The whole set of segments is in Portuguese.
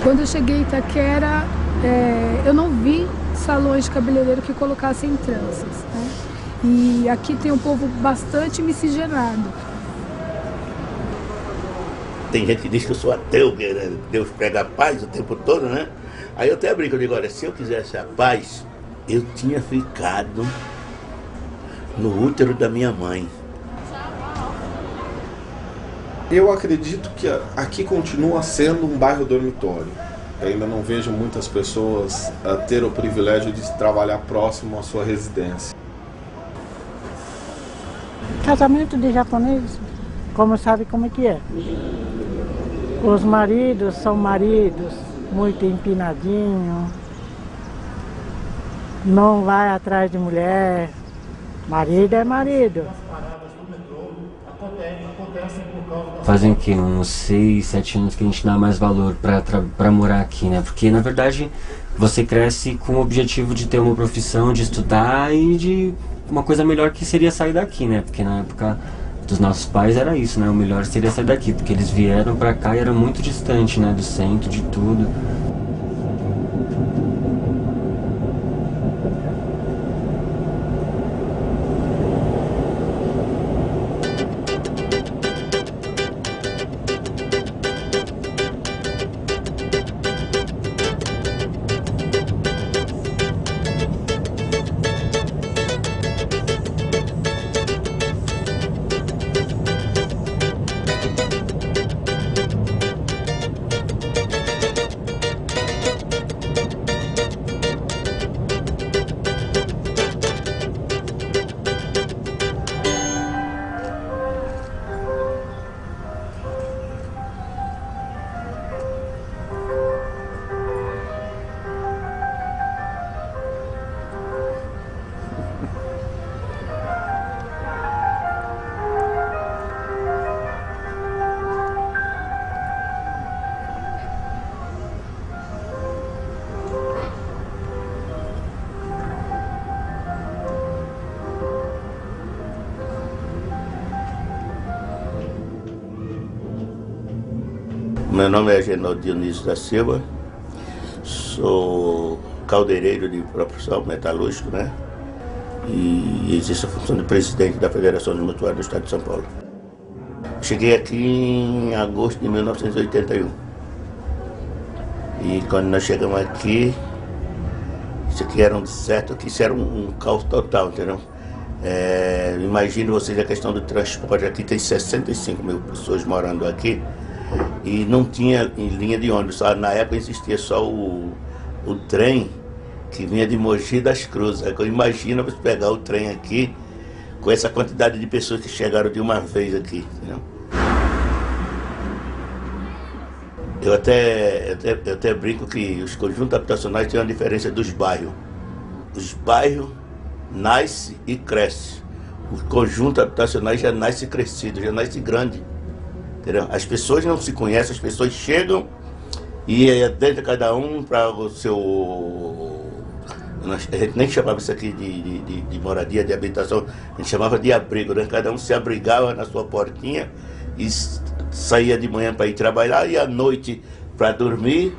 Quando eu cheguei em Itaquera, eu não vi salões de cabeleireiro que colocassem tranças, né? E aqui tem um povo bastante miscigenado. Tem gente que diz que eu sou ateu, que Deus prega a paz o tempo todo, né? Aí eu até brinco, eu digo, olha, se eu quisesse a paz, eu tinha ficado no útero da minha mãe. Eu acredito que aqui continua sendo um bairro dormitório. Eu ainda não vejo muitas pessoas a ter o privilégio de trabalhar próximo à sua residência. Casamento de japonês, como sabe como é que é. Os maridos são maridos muito empinadinhos, não vai atrás de mulher, marido é marido. Fazem que uns 6, 7 anos que a gente dá mais valor pra morar aqui, né? Porque na verdade você cresce com o objetivo de ter uma profissão, de estudar e de uma coisa melhor que seria sair daqui, né? Porque na época dos nossos pais era isso, né? O melhor seria sair daqui, porque eles vieram pra cá e era muito distante, né? Do centro, de tudo. Meu nome é Genaldo Dionísio da Silva, sou caldeireiro de profissão metalúrgico, né? E exerço a função de presidente da Federação de Mutuários do Estado de São Paulo. Cheguei aqui em agosto de 1981. E quando nós chegamos aqui, isso aqui era isso era um caos total, entendeu? Imagine vocês a questão do transporte, aqui tem 65 mil pessoas morando aqui. E não tinha linha de ônibus, só, na época existia só o trem que vinha de Mogi das Cruzes. Aí, imagina você pegar o trem aqui com essa quantidade de pessoas que chegaram de uma vez aqui, entendeu? Eu até brinco que os conjuntos habitacionais têm uma diferença dos bairros. Os bairros nascem e crescem. O conjunto habitacional já nasce crescido, já nasce grande. Entendeu? As pessoas não se conhecem, as pessoas chegam e dentro de cada um para o seu... A gente nem chamava isso aqui de moradia, de habitação, a gente chamava de abrigo, né? Cada um se abrigava na sua portinha e saía de manhã para ir trabalhar e à noite para dormir.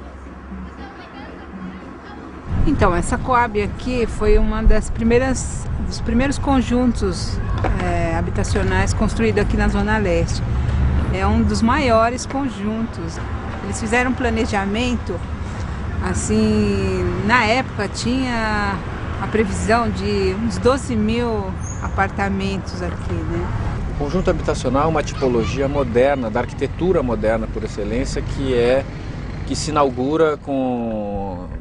Então, essa Coab aqui foi uma dos primeiros conjuntos habitacionais construídos aqui na Zona Leste. É um dos maiores conjuntos. Eles fizeram um planejamento, assim, na época tinha a previsão de uns 12 mil apartamentos aqui, né? O conjunto habitacional é uma tipologia moderna, da arquitetura moderna por excelência, que se inaugura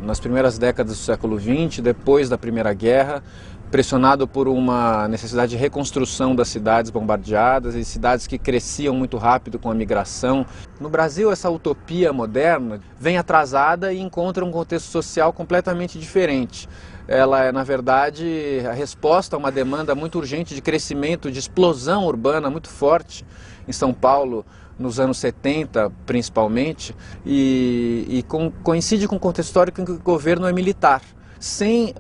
nas primeiras décadas do século XX, depois da Primeira Guerra, pressionado por uma necessidade de reconstrução das cidades bombardeadas e cidades que cresciam muito rápido com a migração. No Brasil, essa utopia moderna vem atrasada e encontra um contexto social completamente diferente. Ela é, na verdade, a resposta a uma demanda muito urgente de crescimento, de explosão urbana muito forte em São Paulo, nos anos 70 principalmente, e coincide com o contexto histórico em que o governo é militar, sem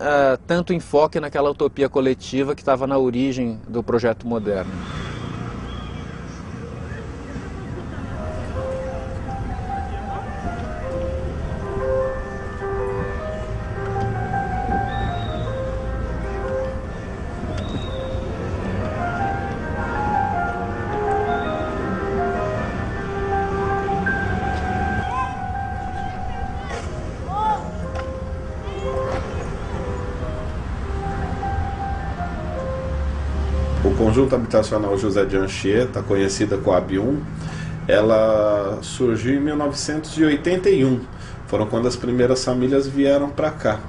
tanto enfoque naquela utopia coletiva que estava na origem do projeto moderno. conjunto habitacional José de Anchieta, conhecida Coab 1, ela surgiu em 1981. Foram quando as primeiras famílias vieram para cá.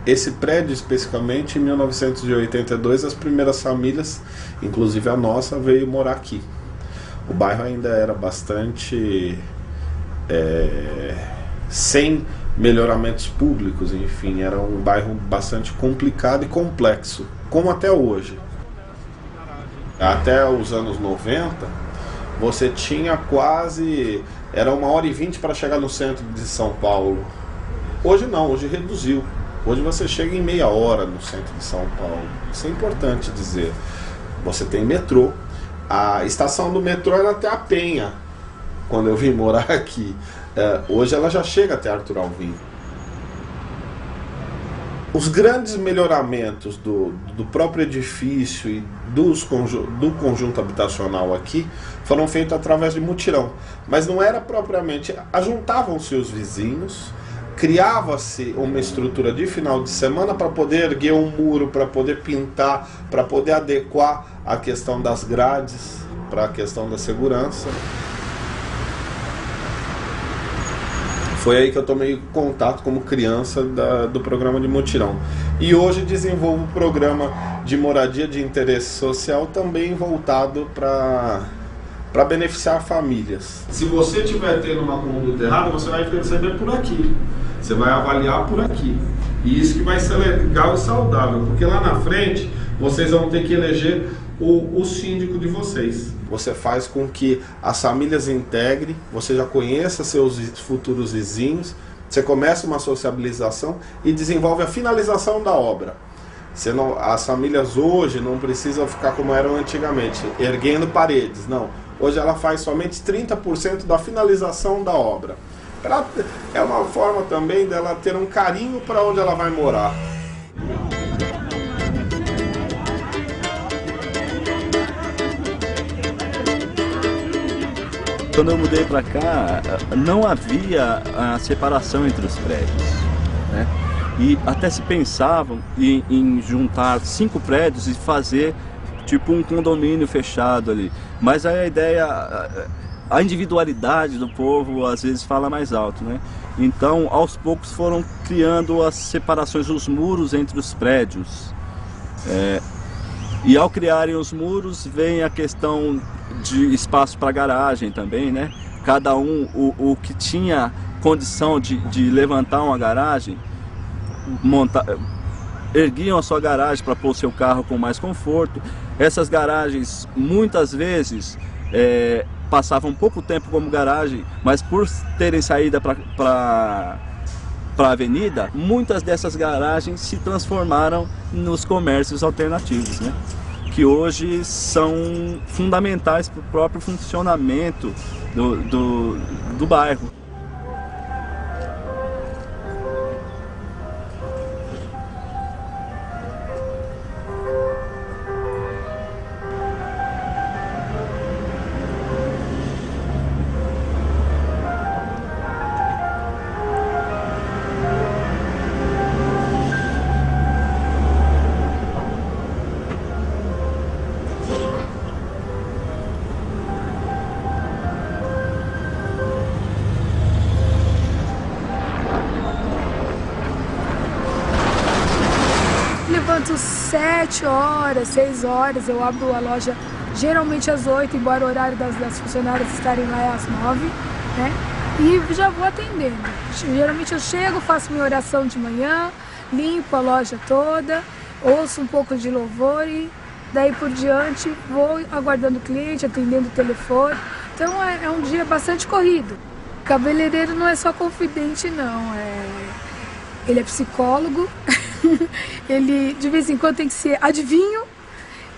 Esse prédio, especificamente, em 1982, as primeiras famílias, inclusive a nossa, veio morar aqui. O bairro ainda era bastante... sem melhoramentos públicos, enfim, era um bairro bastante complicado e complexo, como até hoje. Até os anos 90, você tinha quase... Era 1h20 para chegar no centro de São Paulo. Hoje não, hoje reduziu. Hoje você chega em meia hora no centro de São Paulo. Isso é importante dizer. Você tem metrô. A estação do metrô era até a Penha, quando eu vim morar aqui. Hoje ela já chega até Arthur Alvim. Os grandes melhoramentos do próprio edifício e do conjunto habitacional aqui foram feitos através de mutirão. Mas não era propriamente... Ajuntavam-se os vizinhos, criava-se uma estrutura de final de semana para poder erguer um muro, para poder pintar, para poder adequar a questão das grades, para a questão da segurança. Foi aí que eu tomei contato como criança do programa de mutirão. E hoje desenvolvo um programa de moradia de interesse social também voltado para beneficiar famílias. Se você estiver tendo uma conduta errada, você vai perceber por aqui. Você vai avaliar por aqui. E isso que vai ser legal e saudável, porque lá na frente vocês vão ter que eleger o síndico de vocês. Você faz com que as famílias integrem, você já conheça seus futuros vizinhos, você começa uma sociabilização e desenvolve a finalização da obra. As famílias hoje não precisam ficar como eram antigamente, erguendo paredes, não. Hoje ela faz somente 30% da finalização da obra. É uma forma também dela ter um carinho para onde ela vai morar. Quando eu mudei para cá, não havia a separação entre os prédios, né? E até se pensavam em juntar 5 prédios e fazer tipo um condomínio fechado ali. Mas a ideia, a individualidade do povo às vezes fala mais alto, né? Então, aos poucos foram criando as separações, os muros entre os prédios. E ao criarem os muros, vem a questão de espaço para garagem também, né? Cada um, o que tinha condição de levantar uma garagem, erguiam a sua garagem para pôr o seu carro com mais conforto. Essas garagens, muitas vezes, passavam pouco tempo como garagem, mas por terem saída para a avenida, muitas dessas garagens se transformaram nos comércios alternativos, né? Que hoje são fundamentais para o próprio funcionamento do bairro. Levanto 7 horas, 6 horas, eu abro a loja geralmente às 8, embora o horário das funcionárias estarem lá é às 9, né? E já vou atendendo. Geralmente eu chego, faço minha oração de manhã, limpo a loja toda, ouço um pouco de louvor e daí por diante vou aguardando o cliente, atendendo o telefone. Então é um dia bastante corrido. Cabeleireiro não é só confidente não, ele é psicólogo, ele de vez em quando tem que ser adivinho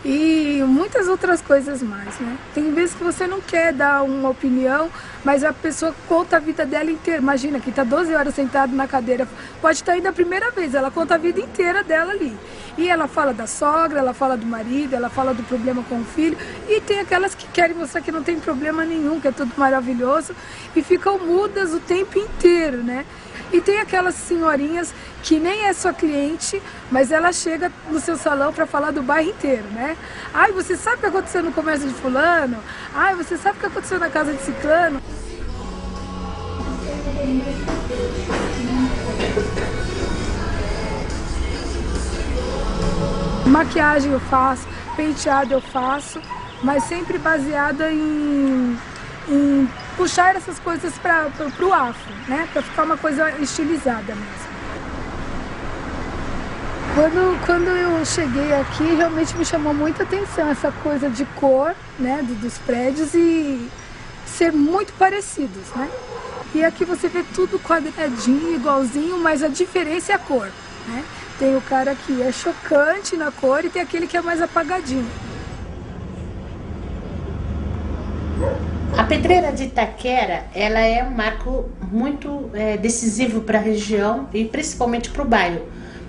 e muitas outras coisas mais, né? Tem vezes que você não quer dar uma opinião, mas a pessoa conta a vida dela inteira. Imagina, que está 12 horas sentado na cadeira, pode estar indo a primeira vez, ela conta a vida inteira dela ali. E ela fala da sogra, ela fala do marido, ela fala do problema com o filho, e tem aquelas que querem mostrar que não tem problema nenhum, que é tudo maravilhoso, e ficam mudas o tempo inteiro, né? E tem aquelas senhorinhas que nem é sua cliente, mas ela chega no seu salão para falar do bairro inteiro, né? Ai, você sabe o que aconteceu no comércio de fulano? Ai, você sabe o que aconteceu na casa de ciclano? Maquiagem eu faço, penteado eu faço, mas sempre baseada em puxar essas coisas para o afro, né? Para ficar uma coisa estilizada mesmo. Quando eu cheguei aqui, realmente me chamou muita atenção essa coisa de cor, né, dos prédios e ser muito parecidos, né? E aqui você vê tudo quadradinho, igualzinho, mas a diferença é a cor, né? Tem o cara que é chocante na cor e tem aquele que é mais apagadinho. A pedreira de Itaquera, ela é um marco muito decisivo para a região e principalmente para o bairro.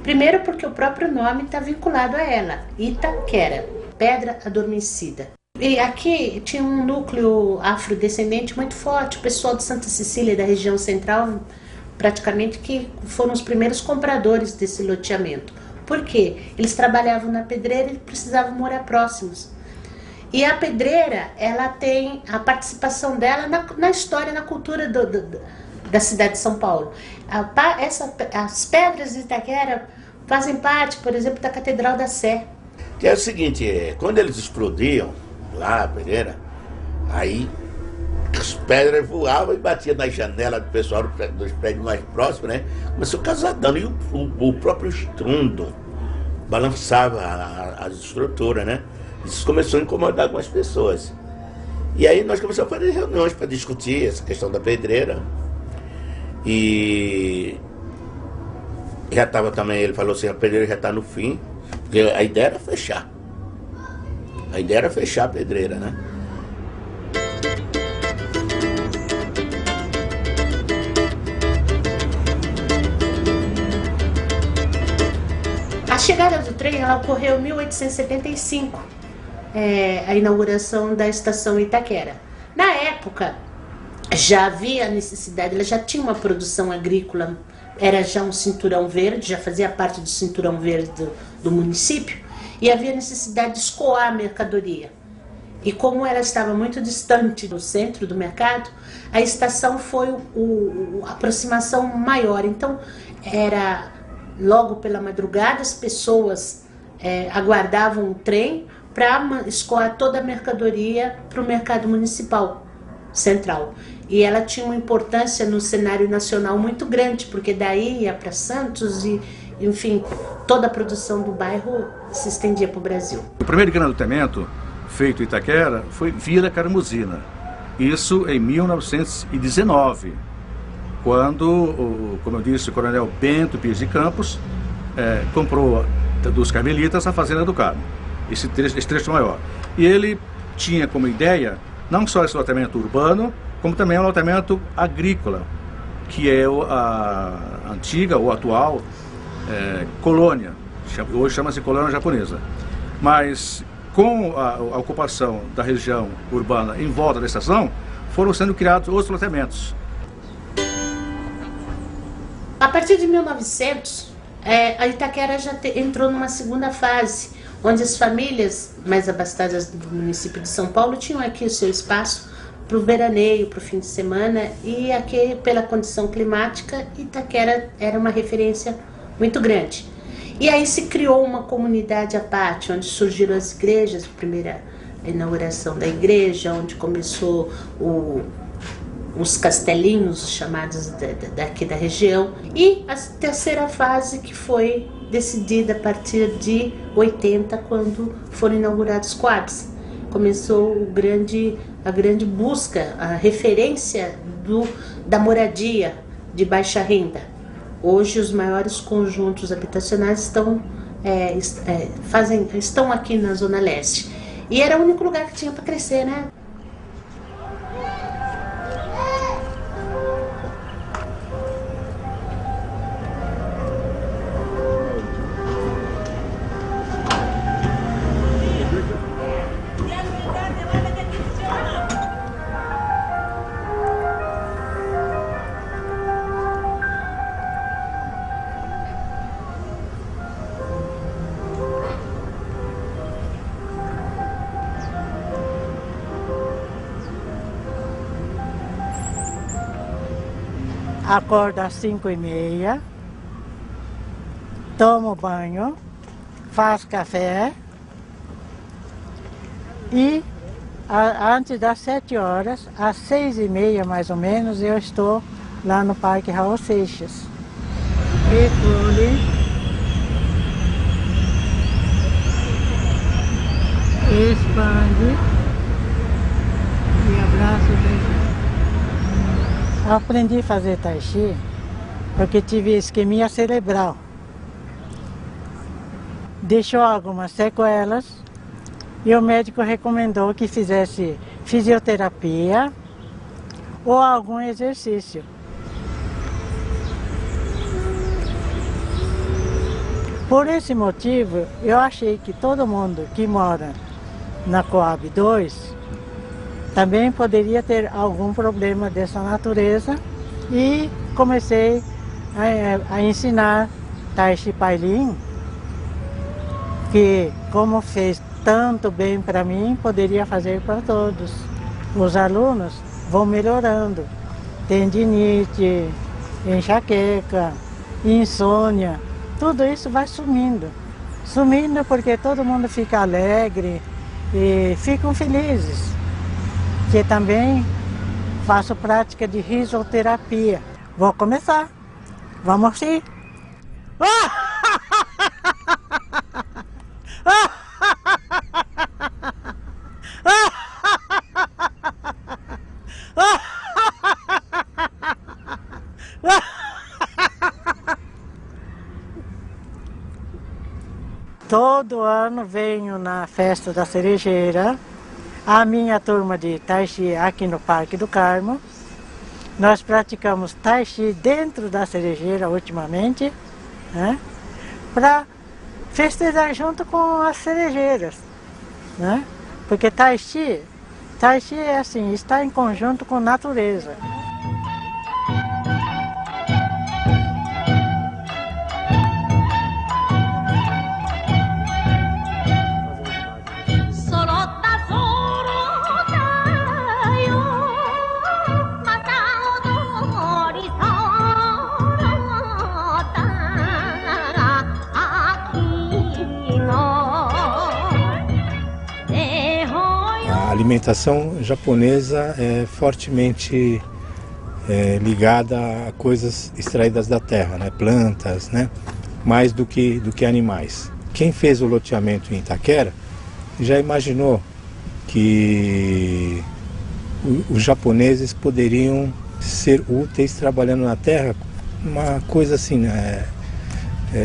Primeiro porque o próprio nome está vinculado a ela, Itaquera, pedra adormecida. E aqui tinha um núcleo afrodescendente muito forte, o pessoal de Santa Cecília, da região central, praticamente que foram os primeiros compradores desse loteamento. Por quê? Eles trabalhavam na pedreira e precisavam morar próximos. E a pedreira, ela tem a participação dela na história, na cultura da cidade de São Paulo. As pedras de Itaquera fazem parte, por exemplo, da Catedral da Sé. Que é o seguinte, quando eles explodiam lá a pedreira, aí as pedras voavam e batiam na janela do pessoal dos prédios mais próximos, né? Começou a causar dano e o próprio estrondo balançava as estruturas, né? Isso começou a incomodar algumas pessoas. E aí nós começamos a fazer reuniões para discutir essa questão da pedreira. E já estava também, ele falou assim, a pedreira já está no fim, porque a ideia era fechar. A ideia era fechar a pedreira, né? A chegada do trem, ela ocorreu em 1875, a inauguração da estação Itaquera. Na época, já havia necessidade, ela já tinha uma produção agrícola, era já um cinturão verde, já fazia parte do cinturão verde do município, e havia necessidade de escoar a mercadoria. E como ela estava muito distante do centro do mercado, a estação foi a aproximação maior. Então, era logo pela madrugada, as pessoas aguardavam o trem para escoar toda a mercadoria para o mercado municipal central. E ela tinha uma importância no cenário nacional muito grande, porque daí ia para Santos e, enfim, toda a produção do bairro se estendia para o Brasil. O primeiro grande loteamento feito em Itaquera foi Vila Caramuzina. Isso em 1919, quando, como eu disse, o coronel Bento Pires de Campos comprou dos carmelitas a Fazenda do Carmo, esse trecho maior. E ele tinha como ideia não só esse loteamento urbano, como também um loteamento agrícola, que é a antiga ou atual colônia, hoje chama-se colônia japonesa. Mas com a ocupação da região urbana em volta da estação, foram sendo criados outros loteamentos. A partir de 1900, a Itaquera já entrou numa segunda fase, onde as famílias mais abastadas do município de São Paulo tinham aqui o seu espaço para o veraneio, para o fim de semana, e aqui, pela condição climática, Itaquera era uma referência muito grande. E aí se criou uma comunidade à parte, onde surgiram as igrejas, a primeira inauguração da igreja, onde começou os castelinhos chamados daqui da região, e a terceira fase que foi decidida a partir de 80, quando foram inaugurados Coabs. Começou a grande busca, a referência da moradia de baixa renda. Hoje os maiores conjuntos habitacionais estão aqui na Zona Leste. E era o único lugar que tinha para crescer, né? acordo às 5h30, tomo banho, faço café e antes das 7 horas, às 6h30 mais ou menos, eu estou lá no Parque Raul Seixas. Recolhe, expande e abraço o Tai Chi. Aprendi a fazer Tai Chi porque tive isquemia cerebral. Deixou algumas sequelas e o médico recomendou que fizesse fisioterapia ou algum exercício. Por esse motivo, eu achei que todo mundo que mora na Coab 2 também poderia ter algum problema dessa natureza e comecei a ensinar Tai Chi Pai Lin, que como fez tanto bem para mim, poderia fazer para todos. Os alunos vão melhorando, tendinite, enxaqueca, insônia, tudo isso vai sumindo. Sumindo porque todo mundo fica alegre e ficam felizes. Que também faço prática de risoterapia. Vou começar. Vamos rir. Todo ano venho na festa da Cerejeira, a minha turma de Tai Chi aqui no Parque do Carmo. Nós praticamos Tai Chi dentro da Cerejeira ultimamente, né, para festejar junto com as cerejeiras, né? Porque Tai Chi é assim, está em conjunto com a natureza. A alimentação japonesa é fortemente ligada a coisas extraídas da terra, né? Plantas, né? Mais do que animais. Quem fez o loteamento em Itaquera já imaginou que os japoneses poderiam ser úteis trabalhando na terra, uma coisa assim,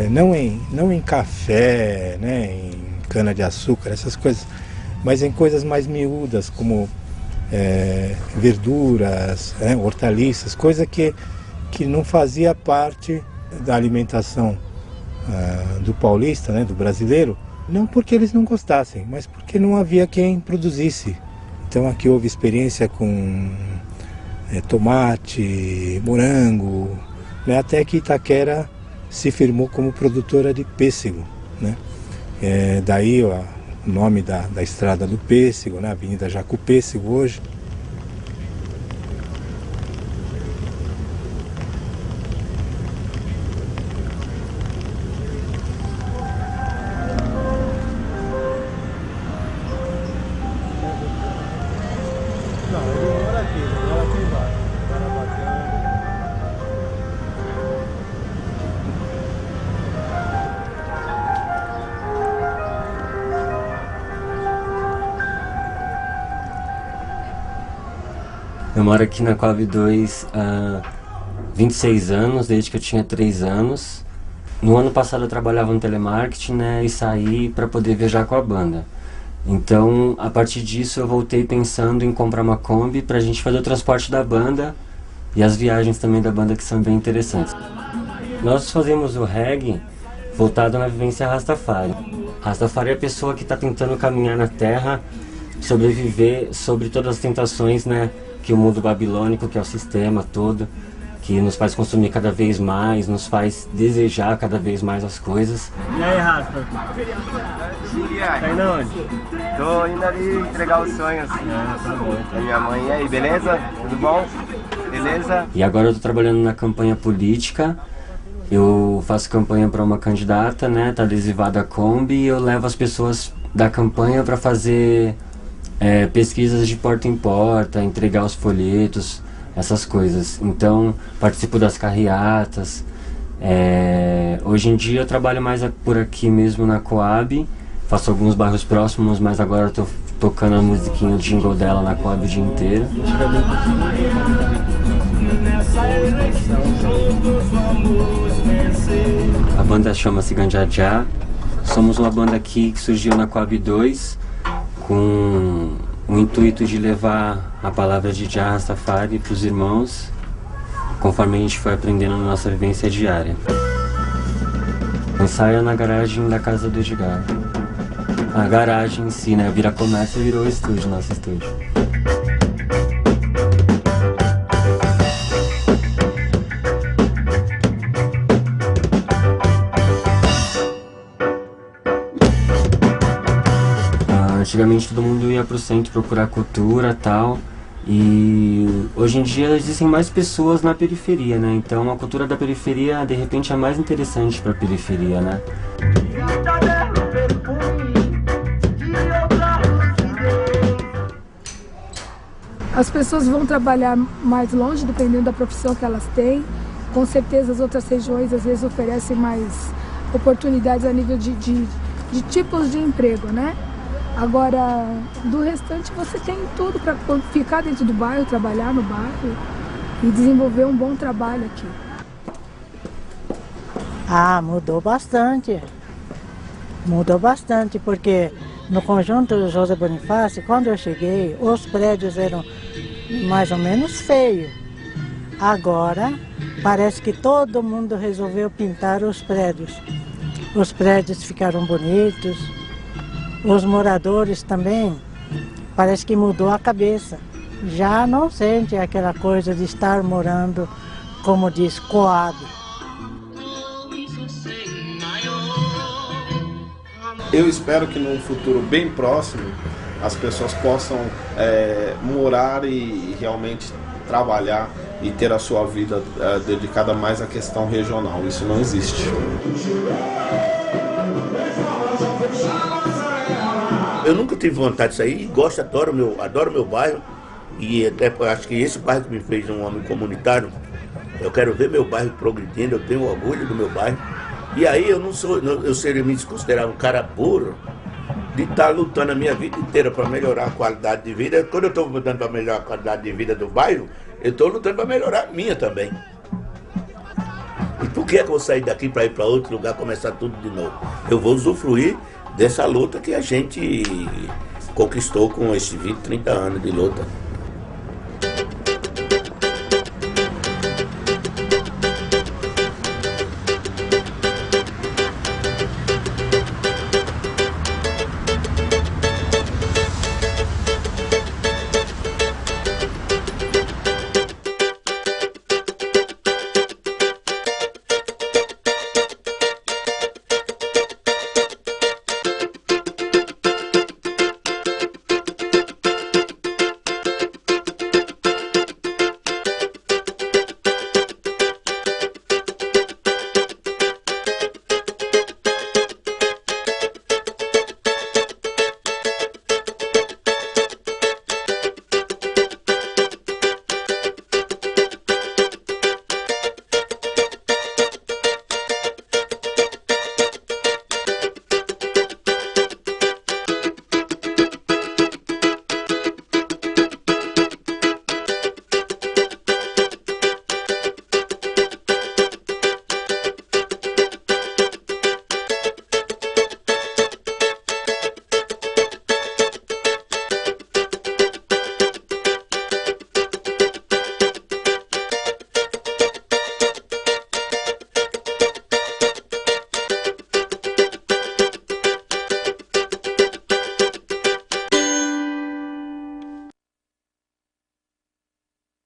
não em café, né? Em cana-de-açúcar, essas coisas, mas em coisas mais miúdas, como verduras, hortaliças, coisa que não fazia parte da alimentação do paulista, né, do brasileiro, não porque eles não gostassem, mas porque não havia quem produzisse. Então aqui houve experiência com tomate, morango, né, até que Itaquera se firmou como produtora de pêssego, né? Daí o nome da estrada do pêssego, né? Avenida Jacu Pêssego hoje. Eu moro aqui na Coab 2 há 26 anos, desde que eu tinha 3 anos. No ano passado eu trabalhava no telemarketing, né, e saí para poder viajar com a banda. Então, a partir disso eu voltei pensando em comprar uma Kombi para a gente fazer o transporte da banda e as viagens também da banda, que são bem interessantes. Nós fazemos o reggae voltado na vivência Rastafari. Rastafari é a pessoa que está tentando caminhar na terra, sobreviver sobre todas as tentações, né, que o mundo babilônico, que é o sistema todo, que nos faz consumir cada vez mais, nos faz desejar cada vez mais as coisas. E aí, Rafa? Tá indo onde? Tô indo ali entregar os sonhos. Tá bom. Da minha mãe. E aí, beleza? Tudo bom? Beleza? E agora eu tô trabalhando na campanha política. Eu faço campanha para uma candidata, né? Tá adesivada a Kombi, e eu levo as pessoas da campanha para fazer pesquisas de porta em porta, entregar os folhetos, essas coisas. Então, participo das carreatas. Hoje em dia eu trabalho mais por aqui mesmo na Coab, faço alguns bairros próximos, mas agora eu tô tocando a musiquinha, o jingle dela na Coab o dia inteiro. A banda chama-se Ganjajá. Somos uma banda aqui que surgiu na Coab 2 com o intuito de levar a palavra de Jah Rastafari para os irmãos, conforme a gente foi aprendendo na nossa vivência diária. O ensaio é na garagem da casa do Edgar. A garagem em si, né? Vira comércio e virou estúdio, nosso estúdio. Antigamente todo mundo ia pro centro procurar cultura e tal, e hoje em dia existem mais pessoas na periferia, né? Então a cultura da periferia de repente é mais interessante pra periferia, né? As pessoas vão trabalhar mais longe, dependendo da profissão que elas têm. Com certeza as outras regiões às vezes oferecem mais oportunidades a nível de tipos de emprego, né? Agora, do restante você tem tudo para ficar dentro do bairro, trabalhar no bairro e desenvolver um bom trabalho aqui. Ah, mudou bastante. Mudou bastante, porque no conjunto José Bonifácio, quando eu cheguei, os prédios eram mais ou menos feios. Agora, parece que todo mundo resolveu pintar os prédios. Os prédios ficaram bonitos. Os moradores também, parece que mudou a cabeça. Já não sente aquela coisa de estar morando, como diz, Coab. Eu espero que num futuro bem próximo as pessoas possam morar e realmente trabalhar e ter a sua vida dedicada mais à questão regional. Isso não existe. Eu nunca tive vontade de sair e gosto, adoro meu bairro, e até acho que esse bairro que me fez um homem comunitário. Eu quero ver meu bairro progredindo, eu tenho orgulho do meu bairro. E aí eu seria me considerar um cara burro de estar lutando a minha vida inteira para melhorar a qualidade de vida. Quando eu estou lutando para melhorar a qualidade de vida do bairro, eu estou lutando para melhorar a minha também. E por que eu vou sair daqui para ir para outro lugar, começar tudo de novo? Eu vou usufruir dessa luta que a gente conquistou com esses 20, 30 anos de luta.